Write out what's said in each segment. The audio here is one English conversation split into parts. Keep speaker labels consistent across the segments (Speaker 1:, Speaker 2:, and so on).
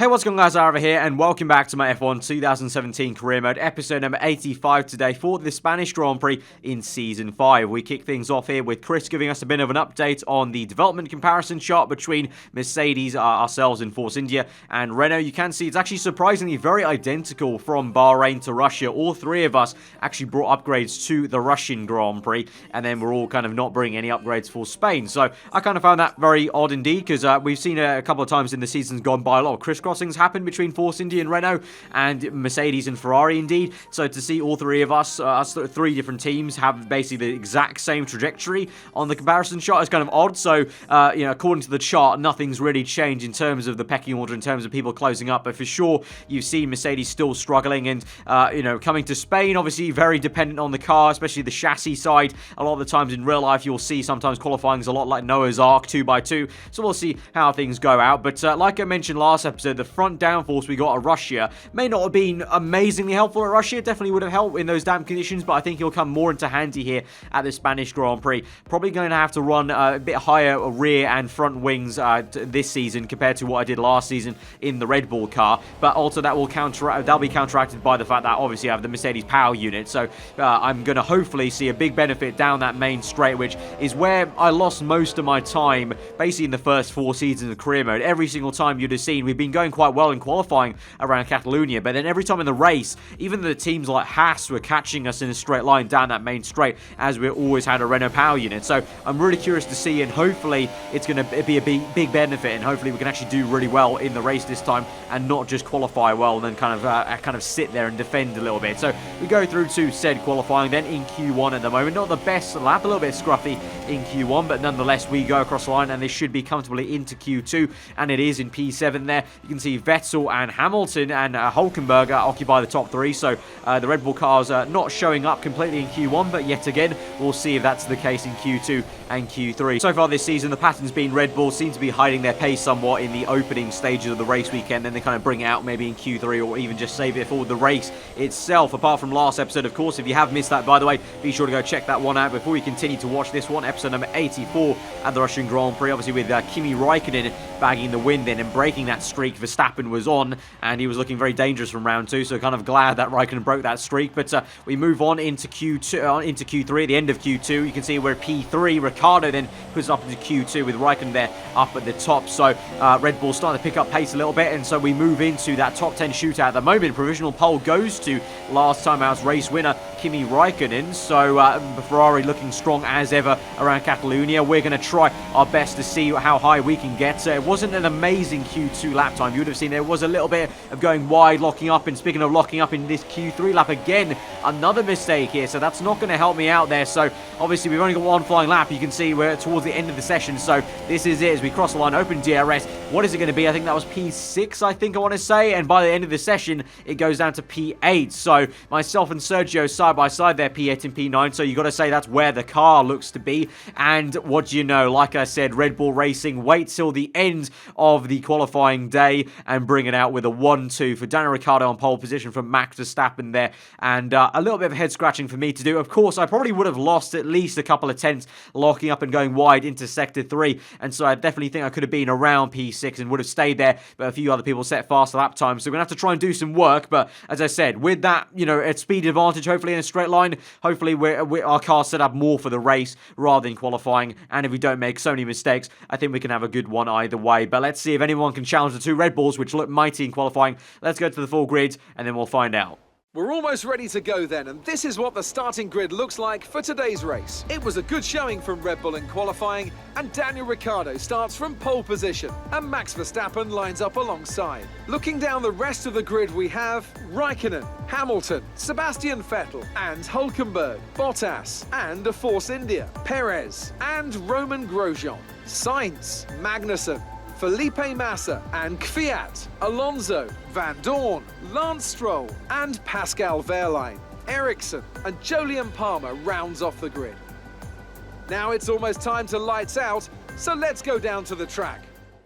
Speaker 1: Hey, what's going on, guys? Aarava here, and welcome back to my F1 2017 Career Mode, episode number 85 today for the Spanish Grand Prix in Season 5. We kick things off here with Chris giving us a bit of an update on the development comparison chart between Mercedes, ourselves in Force India, and Renault. You can see it's actually surprisingly very identical from Bahrain to Russia. All three of us actually brought upgrades to the Russian Grand Prix, and then we're all kind of not bringing any upgrades for Spain. So I kind of found that very odd indeed, because we've seen a couple of times in the seasons gone by a lot of crossings happen between Force India and Renault, and Mercedes and Ferrari indeed. So to see all three of us, three different teams, have basically the exact same trajectory on the comparison chart is kind of odd. So, according to the chart, nothing's really changed in terms of the pecking order, in terms of people closing up. But for sure, you've seen Mercedes still struggling, and, coming to Spain, obviously very dependent on the car, especially the chassis side. A lot of the times in real life, you'll see sometimes qualifying is a lot like Noah's Ark 2x2. So we'll see how things go out. But like I mentioned last episode, the front downforce we got at Russia may not have been amazingly helpful at Russia. It definitely would have helped in those damp conditions, but I think he'll come more into handy here at the Spanish Grand Prix. Probably going to have to run a bit higher rear and front wings this season compared to what I did last season in the Red Bull car, but also that'll be counteracted by the fact that obviously I have the Mercedes power unit. So I'm going to hopefully see a big benefit down that main straight, which is where I lost most of my time basically in the first 4 seasons of career mode. Every single time you'd have seen we've been going quite well in qualifying around Catalonia, but then every time in the race, even the teams like Haas were catching us in a straight line down that main straight, as we always had a Renault power unit. So I'm really curious to see, and hopefully it's going to be a big benefit, and hopefully we can actually do really well in the race this time and not just qualify well and then kind of sit there and defend a little bit. So we go through to said qualifying then in Q1 at the moment. Not the best lap, a little bit scruffy in Q1, but nonetheless we go across the line and this should be comfortably into Q2, and it is in P7 there. You can see Vettel and Hamilton and Hülkenberg occupy the top 3, so the Red Bull cars are not showing up completely in Q1, but yet again we'll see if that's the case in Q2 and Q3. So far this season the pattern's been Red Bull seem to be hiding their pace somewhat in the opening stages of the race weekend, then they kind of bring it out maybe in Q3 or even just save it for the race itself. Apart from last episode, of course, if you have missed that, by the way, be sure to go check that one out before you continue to watch this one, episode number 84 at the Russian Grand Prix, obviously with Kimi Raikkonen bagging the win in and breaking that streak Verstappen was on, and he was looking very dangerous from round 2, so kind of glad that Raikkonen broke that streak. But we move on into Q2, into Q3, the end of Q2. You can see we're P3. Ricardo then puts up into Q2 with Raikkonen there up at the top. So Red Bull starting to pick up pace a little bit, and so we move into that top 10 shootout at the moment. Provisional pole goes to last time out's race winner Kimi Raikkonen. So Ferrari looking strong as ever around Catalonia. We're going to try our best to see how high we can get. It wasn't an amazing Q2 lap time. You would have seen there was a little bit of going wide, locking up, and speaking of locking up in this Q3 lap, again, another mistake here, so that's not going to help me out there. So obviously we've only got one flying lap. You can see we're towards the end of the session, so this is it as we cross the line, open DRS. What is it going to be? I think that was P6, I think I want to say, and by the end of the session it goes down to P8. So myself and Sergio side by side there, P8 and P9, so you got to say that's where the car looks to be. And what do you know, like I said, Red Bull Racing wait till the end of the qualifying day and bring it out with a 1-2 for Daniel Ricciardo on pole position from Max Verstappen there, and a little bit of head scratching for me to do. Of course, I probably would have lost at least a couple of tenths locking up and going wide into sector 3, and so I definitely think I could have been around P6 and would have stayed there, but a few other people set faster lap times, so we're going to have to try and do some work. But as I said, with that, a speed advantage, hopefully in a straight line, hopefully our car's set up more for the race rather than qualifying, and if we don't make so many mistakes, I think we can have a good one either way. But let's see if anyone can challenge the 2 Red Bulls, which look mighty in qualifying. Let's go to the full grid, and then we'll find out.
Speaker 2: We're almost ready to go then, and this is what the starting grid looks like for today's race. It was a good showing from Red Bull in qualifying, and Daniel Ricciardo starts from pole position, and Max Verstappen lines up alongside. Looking down the rest of the grid, we have Raikkonen, Hamilton, Sebastian Vettel, and Hülkenberg, Bottas, and a Force India, Perez, and Roman Grosjean, Sainz, Magnussen, Felipe Massa and Kvyat, Alonso, Van Dorn, Lance Stroll and Pascal Wehrlein, Ericsson and Jolyon Palmer rounds off the grid. Now it's almost time to lights out, so let's go down to the track.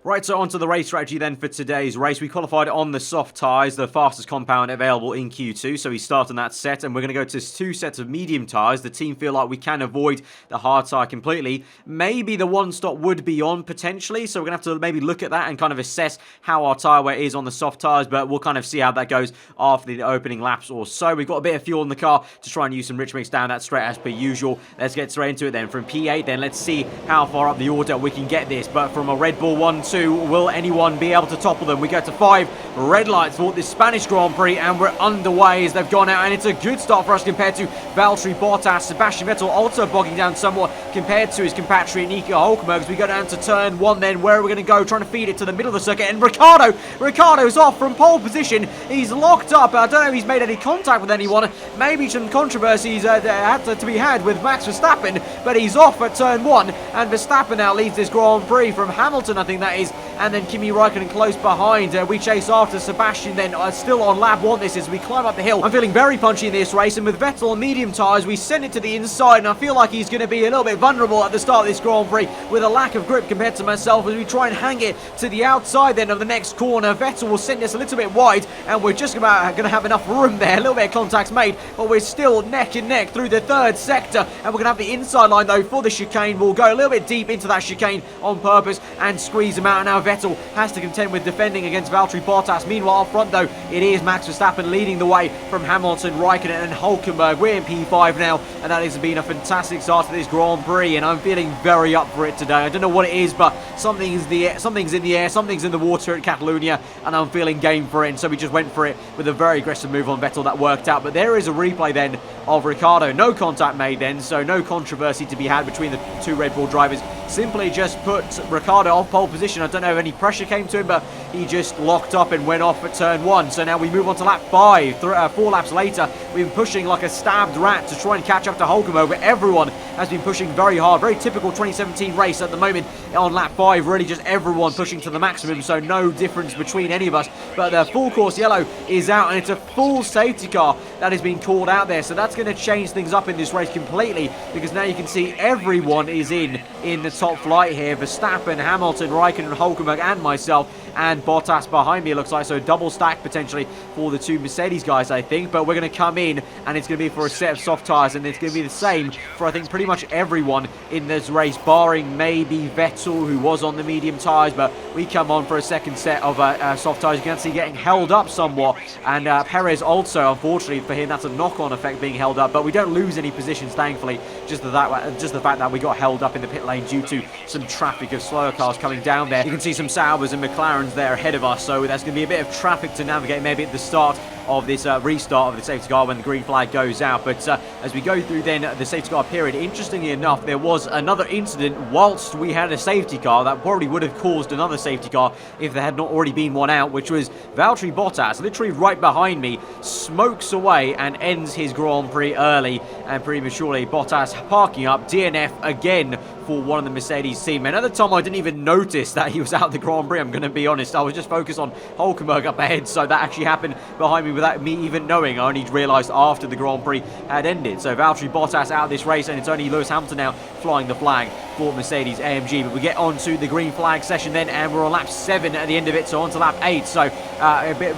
Speaker 1: Right, so onto the race strategy then for today's race. We qualified on the soft tyres, the fastest compound available in Q2, so we start on that set, and we're going to go to 2 sets of medium tyres. The team feel like we can avoid the hard tyre completely. Maybe the one stop would be on, potentially, so we're going to have to maybe look at that and kind of assess how our tyre wear is on the soft tyres, but we'll kind of see how that goes after the opening laps or so. We've got a bit of fuel in the car to try and use some rich mix down that straight as per usual. Let's get straight into it then. From P8 then, let's see how far up the order we can get this, but from a Red Bull 1-2, will anyone be able to topple them? We go to 5 red lights for this Spanish Grand Prix, and we're underway as they've gone out, and it's a good start for us compared to Valtteri Bottas. Sebastian Vettel also bogging down somewhat compared to his compatriot Nico Hülkenberg as we go down to turn 1 then. Where are we going to go? Trying to feed it to the middle of the circuit, and Ricardo's off from pole position. He's locked up. I don't know if he's made any contact with anyone. Maybe some controversies had to be had with Max Verstappen, but he's off at turn 1, and Verstappen now leads this Grand Prix from Hamilton, I think that is, and then Kimi Räikkönen close behind. We chase after Sebastian then, still on lap 1 this is. We climb up the hill. I'm feeling very punchy in this race, and with Vettel on medium tyres, we send it to the inside, and I feel like he's going to be a little bit vulnerable at the start of this Grand Prix with a lack of grip compared to myself as we try and hang it to the outside then of the next corner. Vettel will send us a little bit wide, and we're just about going to have enough room there. A little bit of contact's made, but we're still neck and neck through the 3rd sector, and we're going to have the inside line though for the chicane. We'll go a little bit deep into that chicane on purpose and squeeze him out. Now Vettel has to contend with defending against Valtteri Bottas. Meanwhile, up front though, it is Max Verstappen leading the way from Hamilton, Räikkönen and Hülkenberg. We're in P5 now, and that has been a fantastic start to this Grand Prix, and I'm feeling very up for it today. I don't know what it is, but something's in the air, something's in the water at Catalonia, and I'm feeling game for it, and so we just went for it with a very aggressive move on Vettel that worked out. But there is a replay then of Ricciardo. No contact made then, so no controversy to be had between the 2 Red Bull drivers. Simply just put Ricciardo off pole position. I don't know if any pressure came to him, but he just locked up and went off at turn 1. So now we move on to lap 5. 4 laps later, we've been pushing like a stabbed rat to try and catch up to Hülkenberg, but everyone has been pushing very hard. Very typical 2017 race at the moment on lap 5. Really just everyone pushing to the maximum, so no difference between any of us. But the full course yellow is out, and it's a full safety car that has been called out there. So that's going to change things up in this race completely, because now you can see everyone is in the top flight here. Verstappen, Hamilton, Räikkönen, Hülkenberg and myself, and Bottas behind me, it looks like. So double stack potentially for the 2 Mercedes guys, I think. But we're going to come in, and it's going to be for a set of soft tyres, and it's going to be the same for I think pretty much everyone in this race, barring maybe Vettel, who was on the medium tyres. But we come on for a second set of soft tyres. You can see getting held up somewhat, and Perez also, unfortunately for him, that's a knock-on effect being held up. But we don't lose any positions, thankfully. Just the fact that we got held up in the pit lane due to some traffic of slower cars coming down there. You can see some Saubers and McLarens there ahead of us, so there's going to be a bit of traffic to navigate maybe at the start of this restart of the safety car when the green flag goes out. But as we go through then the safety car period, interestingly enough, there was another incident whilst we had a safety car that probably would have caused another safety car if there had not already been one out, which was Valtteri Bottas, literally right behind me, smokes away and ends his Grand Prix early and prematurely. Bottas parking up, DNF again for one of the Mercedes team. And at the time, I didn't even notice that he was out of the Grand Prix, I'm going to be honest. I was just focused on Hülkenberg up ahead, so that actually happened behind me without me even knowing. I only realised after the Grand Prix had ended. So Valtteri Bottas out of this race, and it's only Lewis Hamilton now flying the flag for Mercedes AMG. But we get on to the green flag session then, and we're on lap 7 at the end of it, so on to lap 8. So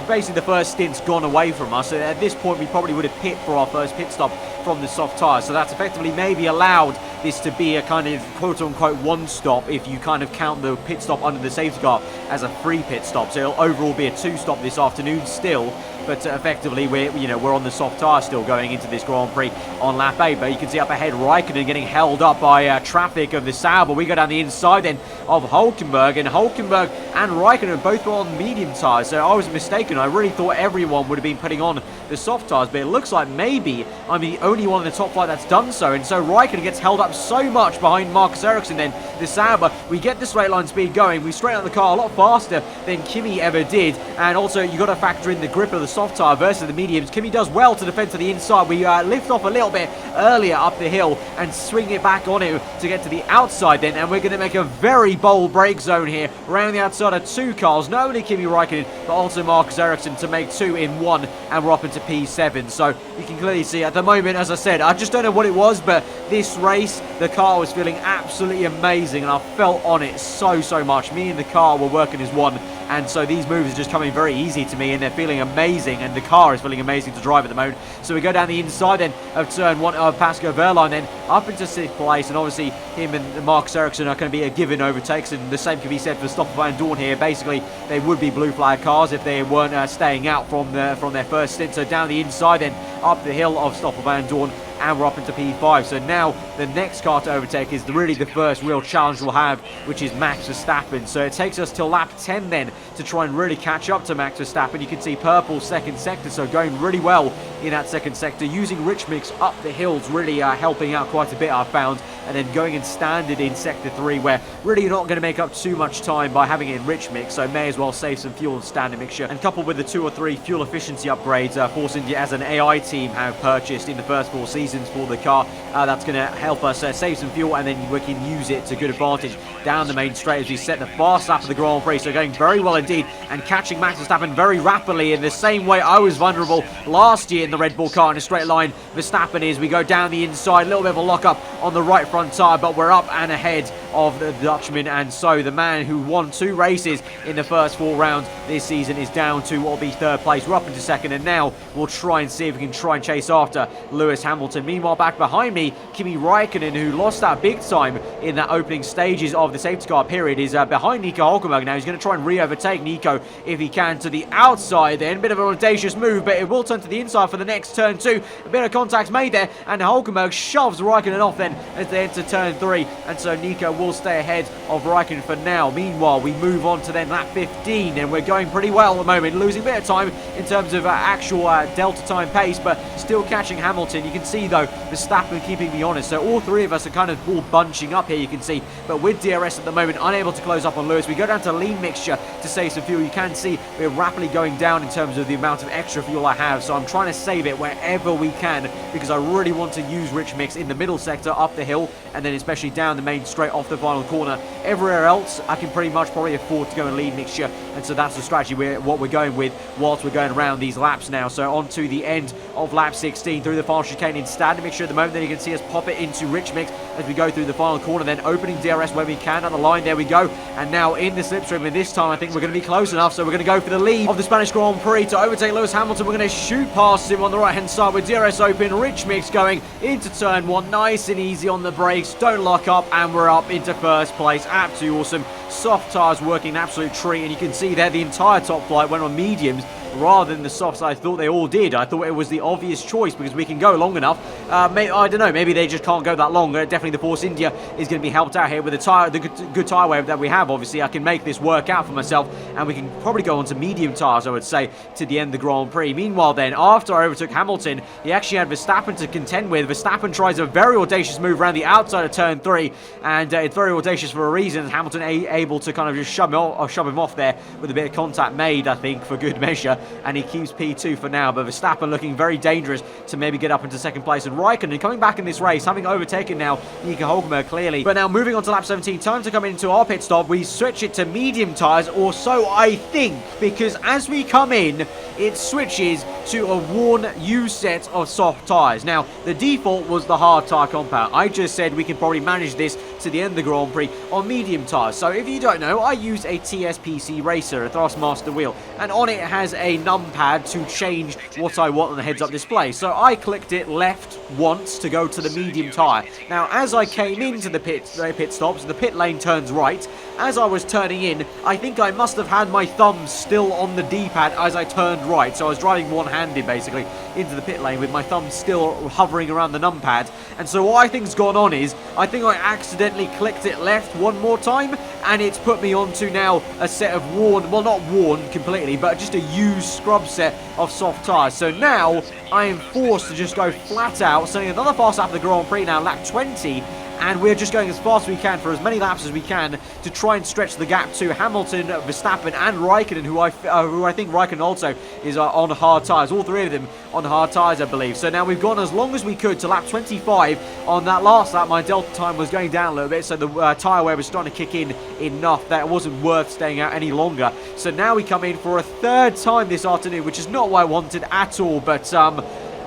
Speaker 1: basically the first stint's gone away from us. So at this point, we probably would have pit for our first pit stop from the soft tyres. So that's effectively maybe allowed this to be a kind of quote-unquote one stop if you kind of count the pit stop under the safety car as a free pit stop. So it'll overall be a 2 stop this afternoon still. But effectively, we're on the soft tyre still going into this Grand Prix on lap 8. But you can see up ahead, Räikkönen getting held up by traffic of the Sauber. We go down the inside then of Hülkenberg, and Hülkenberg and Räikkönen both were on medium tyres. So I was mistaken. I really thought everyone would have been putting on the soft tyres, but it looks like maybe I'm the only one in the top flight that's done so. And so Räikkönen gets held up so much behind Marcus Ericsson then, the Sauber. We get the straight line speed going. We straighten out the car a lot faster than Kimi ever did. And also, you got to factor in the grip of the soft tyre versus the mediums. Kimi does well to defend to the inside. We lift off a little bit earlier up the hill and swing it back on it to get to the outside then, and we're going to make a very bold break zone here around the outside of 2 cars. Not only Kimi Räikkönen, but also Marcus Ericsson to make 2 in 1, and we're up into P7. So you can clearly see at the moment, as I said, I just don't know what it was, but this race, the car was feeling absolutely amazing, and I felt on it so much. Me and the car were working as one, and so these moves are just coming very easy to me, and they're feeling amazing, and the car is feeling amazing to drive at the moment. So we go down the inside then of turn 1 of Pascal Wehrlein, then up into 6th place, and obviously him and Marcus Ericsson are going to be a given overtakes, and the same can be said for Stoffel van Dorn here. Basically, they would be blue flag cars if they weren't staying out from their first stint. So down the inside then, up the hill of Stoffel van Dorn, and we're up into P5. So now the next car to overtake is really the first real challenge we'll have, which is Max Verstappen. So it takes us till lap 10 then to try and really catch up to Max Verstappen. You can see purple second sector, so going really well in that second sector, using rich mix up the hills, really helping out quite a bit, I've found, and then going in standard in sector 3, where really you're not going to make up too much time by having it in rich mix, so may as well save some fuel in standard mixture. And coupled with the 2 or 3 fuel efficiency upgrades Force India as an AI team have purchased in the first 4 seasons for the car, that's going to help us save some fuel, and then we can use it to good advantage down the main straight as we set the fast lap of the Grand Prix. So going very well indeed, and catching Max Verstappen very rapidly in the same way I was vulnerable last year in the Red Bull car in a straight line. Verstappen is. We go down the inside, a little bit of a lock-up on the right front tyre, but we're up and ahead of the Dutchman, and so the man who won 2 races in the first 4 rounds this season is down to what will be 3rd place. We're up into 2nd, and now we'll try and see if we can try and chase after Lewis Hamilton. Meanwhile, back behind me, Kimi Räikkönen, who lost that big time in that opening stages of the safety car period, is behind Nico Hülkenberg now. He's going to try and re-overtake Nico if he can to the outside then. Bit of an audacious move, but it will turn to the inside for the next turn 2. A bit of contact's made there, and Hülkenberg shoves Räikkönen off then as they enter turn 3, and so Nico will stay ahead of Räikkönen for now. Meanwhile, we move on to then lap 15, and we're going pretty well at the moment, losing a bit of time in terms of actual delta time pace, but still catching Hamilton. You can see though Verstappen keeping me honest, so all 3 of us are kind of all bunching up here, you can see, but with DRS at the moment unable to close up on Lewis. We go down to lean mixture to save some fuel. You can see we're rapidly going down in terms of the amount of extra fuel I have, so I'm trying to save it wherever we can, because I really want to use rich mix in the middle sector up the hill, and then especially down the main straight off the final corner. Everywhere else I can pretty much probably afford to go and lean mixture, and so that's the strategy what we're going with whilst we're going around these laps now. So on to the end of lap 16 through the final chicane in standard mixture at the moment. Then you can see us pop it into rich mix as we go through the final corner, then opening DRS when we can at the line. There we go, and now in the slipstream, and this time I think we're going to be close enough, so we're going to go for the lead of the Spanish Grand Prix to overtake Lewis Hamilton. We're going to shoot past him on the right hand side with DRS open, rich mix going into turn 1, nice and easy on the brakes, don't lock up, and we're up into 1st place. Absolutely awesome. Soft tyres working, absolute treat, and you can see there the entire top flight went on mediums rather than the softs I thought they all did. I thought it was the obvious choice because we can go long enough. I don't know, maybe they just can't go that long. Definitely the Force India is going to be helped out here with the good tyre wear that we have. Obviously, I can make this work out for myself, and we can probably go on to medium tyres, I would say, to the end of the Grand Prix. Meanwhile then, after I overtook Hamilton, he actually had Verstappen to contend with. Verstappen tries a very audacious move around the outside of turn 3, and it's very audacious for a reason. Hamilton able to kind of just shove him off there with a bit of contact made, I think, for good measure, and he keeps P2 for now. But Verstappen looking very dangerous to maybe get up into 2nd place, and Räikkönen coming back in this race, having overtaken now Nico Hülkenberg clearly. But now moving on to lap 17, time to come into our pit stop. We switch it to medium tyres, or so I think, because as we come in, it switches to a worn used set of soft tyres. Now, the default was the hard tyre compound. I just said we can probably manage this to the end of the Grand Prix on medium tyres. So if you don't know, I use a TSPC Racer, a Thrustmaster wheel, and on it has a numpad to change what I want on the heads-up display. So I clicked it left once to go to the medium tyre. Now, as I came into the pit stops, the pit lane turns right. As I was turning in, I think I must have had my thumb still on the D-pad as I turned right. So I was driving one-handed, basically, into the pit lane with my thumb still hovering around the numpad. And so what I think's gone on is, I think I accidentally clicked it left one more time, and it's put me onto now a set of worn, well, not worn completely, but just a used scrub set of soft tyres. So now I am forced to just go flat out, sending another fast lap of the Grand Prix now, lap 20, and we're just going as fast as we can for as many laps as we can to try and stretch the gap to Hamilton, Verstappen, and Raikkonen, who I think Raikkonen also is on hard tyres. All three of them on hard tyres, I believe. So now we've gone as long as we could to lap 25. On that last lap, my delta time was going down a little bit, so the tyre wear was starting to kick in enough that it wasn't worth staying out any longer. So now we come in for a third time this afternoon, which is not what I wanted at all, but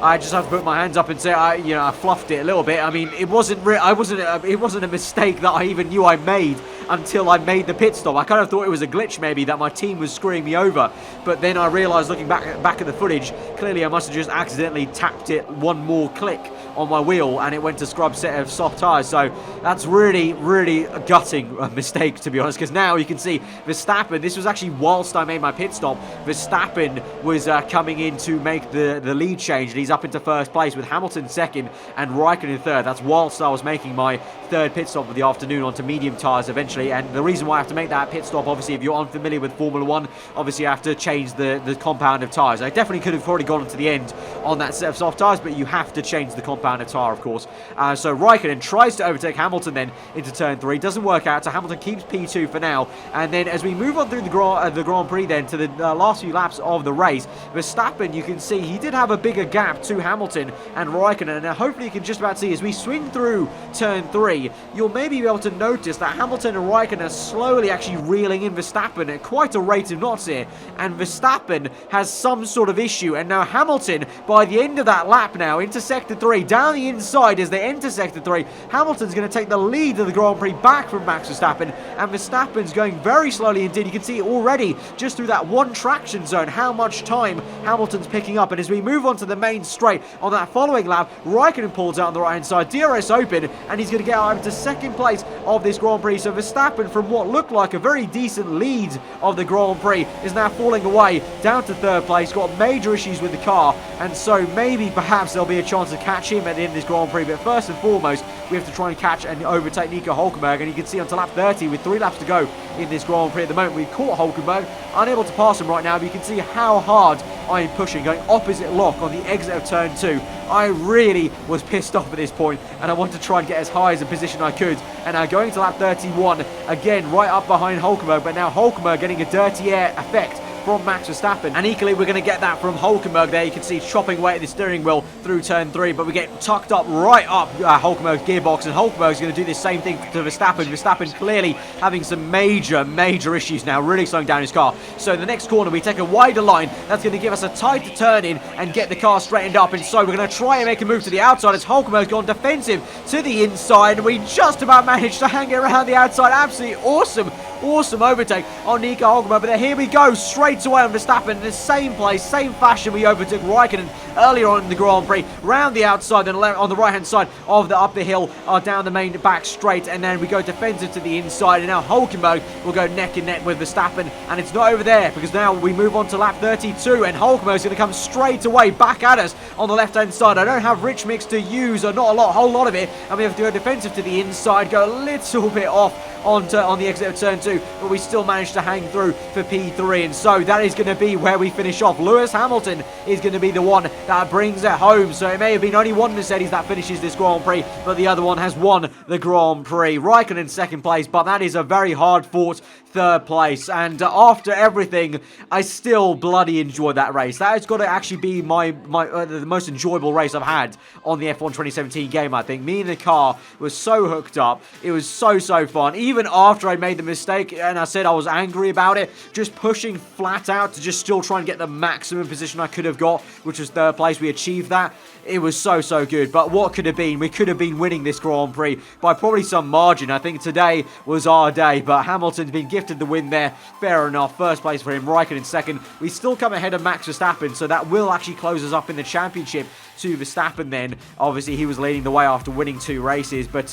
Speaker 1: I just have to put my hands up and say, I fluffed it a little bit. I mean, it wasn't a mistake that I even knew I made until I made the pit stop. I kind of thought it was a glitch maybe that my team was screwing me over, but then I realised looking back at the footage, clearly I must have just accidentally tapped it one more click on my wheel and it went to scrub set of soft tyres. So that's really, really a gutting mistake, to be honest, because now you can see Verstappen, this was actually whilst I made my pit stop, Verstappen was coming in to make the lead change, and he's up into first place with Hamilton second and Raikkonen third. That's whilst I was making my third pit stop of the afternoon onto medium tyres eventually. And the reason why I have to make that pit stop, obviously, if you're unfamiliar with Formula 1, obviously you have to change the compound of tyres. I definitely could have already gone to the end on that set of soft tyres, but you have to change the compound of tyre, of course. So Raikkonen tries to overtake Hamilton then into turn 3. Doesn't work out, so Hamilton keeps P2 for now. And then as we move on through the Grand Prix then to the last few laps of the race, Verstappen, you can see he did have a bigger gap to Hamilton and Raikkonen. And hopefully you can just about see as we swing through turn 3, you'll maybe be able to notice that Hamilton and Raikkonen are slowly actually reeling in Verstappen at quite a rate of knots here. And Verstappen has some sort of issue. And now Hamilton, by the end of that lap now, into Sector 3, down the inside as they enter Sector 3, Hamilton's going to take the lead of the Grand Prix back from Max Verstappen. And Verstappen's going very slowly indeed. You can see already, just through that one traction zone, how much time Hamilton's picking up. And as we move on to the main straight on that following lap, Raikkonen pulls out on the right-hand side, DRS open, and he's going to get out into second place of this Grand Prix. So Verstappen, from what looked like a very decent lead of the Grand Prix, is now falling away down to third place. Got major issues with the car, and so maybe perhaps there'll be a chance to catch him at the end of this Grand Prix. But first and foremost, we have to try and catch and overtake Nico Hülkenberg, and you can see onto lap 30 with 3 laps to go in this Grand Prix at the moment. We've caught Hülkenberg, unable to pass him right now, but you can see how hard I am pushing, going opposite lock on the exit of turn 2. I really was pissed off at this point, and I wanted to try and get as high as a position I could. And now going to lap 31, again right up behind Hülkenberg, but now Hülkenberg getting a dirty air effect from Max Verstappen. And equally, we're going to get that from Hülkenberg there. You can see chopping away at the steering wheel through turn 3, but we get tucked up right up Hülkenberg's gearbox, and Hülkenberg's going to do the same thing to Verstappen. Verstappen clearly having some major issues now, really slowing down his car. So in the next corner, we take a wider line. That's going to give us a tighter turn in and get the car straightened up. And so we're going to try and make a move to the outside as Hülkenberg's gone defensive to the inside, and we just about managed to hang it around the outside. Absolutely awesome overtake on Nico Hülkenberg. But here we go, straight away on Verstappen in the same place, same fashion we overtook Raikkonen earlier on in the Grand Prix, round the outside and on the right hand side of the up the hill, down the main back straight, and then we go defensive to the inside, and now Hülkenberg will go neck and neck with Verstappen, and it's not over there because now we move on to lap 32, and Hülkenberg's going to come straight away back at us on the left hand side. I don't have rich mix to use, or not a whole lot of it, and we have to go defensive to the inside, go a little bit off on the exit of turn 2, but we still managed to hang through for P3, and so that is going to be where we finish off. Lewis Hamilton is going to be the one that brings it home. So it may have been only one Mercedes that finishes this Grand Prix, but the other one has won the Grand Prix. Raikkonen in second place, but that is a very hard fought third place, and after everything, I still bloody enjoyed that race. That has got to actually be the most enjoyable race I've had on the F1 2017 game, I think. Me and the car was so hooked up. It was so fun. Even after I made the mistake, and I said I was angry about it, just pushing flat out to just still try and get the maximum position I could have got, which was third place. We achieved that. It was so good. But what could have been? We could have been winning this Grand Prix by probably some margin. I think today was our day, but Hamilton's been gifted the win there. Fair enough. First place for him. Raikkonen second. We still come ahead of Max Verstappen, so that will actually close us up in the championship to Verstappen then. Obviously, he was leading the way after winning 2 races, but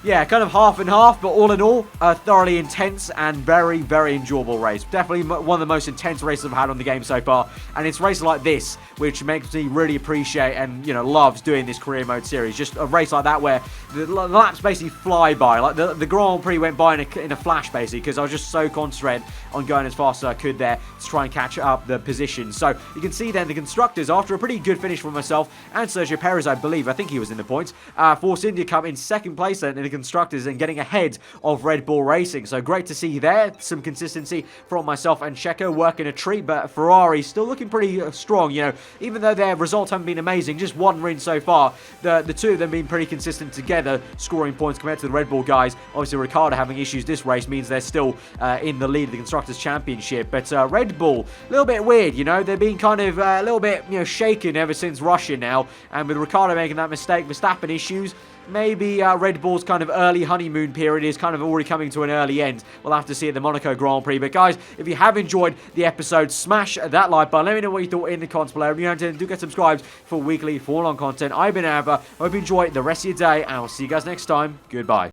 Speaker 1: yeah, kind of half and half, but all in all, a thoroughly intense and very enjoyable race. Definitely one of the most intense races I've had on the game so far, and it's races like this which makes me really appreciate and, you know, loves doing this career mode series. Just a race like that where the laps basically fly by. Like the Grand Prix went by in a flash, basically, because I was just just so concentrated on going as fast as I could there to try and catch up the position. So you can see then the constructors, after a pretty good finish for myself and Sergio Perez, I believe, I think he was in the points, Force India come in second place then in the constructors and getting ahead of Red Bull Racing. So great to see there, some consistency from myself and Checo working a treat, but Ferrari still looking pretty strong, you know, even though their results haven't been amazing, just one win so far, the two of them being pretty consistent together, scoring points compared to the Red Bull guys. Obviously, Ricciardo having issues this race means they're still in the lead of the Constructors' Championship, but Red Bull, a little bit weird, you know, they've been kind of a little bit, you know, shaken ever since Russia now, and with Ricciardo making that mistake, Verstappen issues, maybe Red Bull's kind of early honeymoon period is kind of already coming to an early end. We'll have to see at the Monaco Grand Prix. But guys, if you have enjoyed the episode, smash that like button. Let me know what you thought in the comments below. If you don't, do get subscribed for weekly Formula 1 content. I've been aarava. Hope you enjoy the rest of your day, and I'll see you guys next time. Goodbye.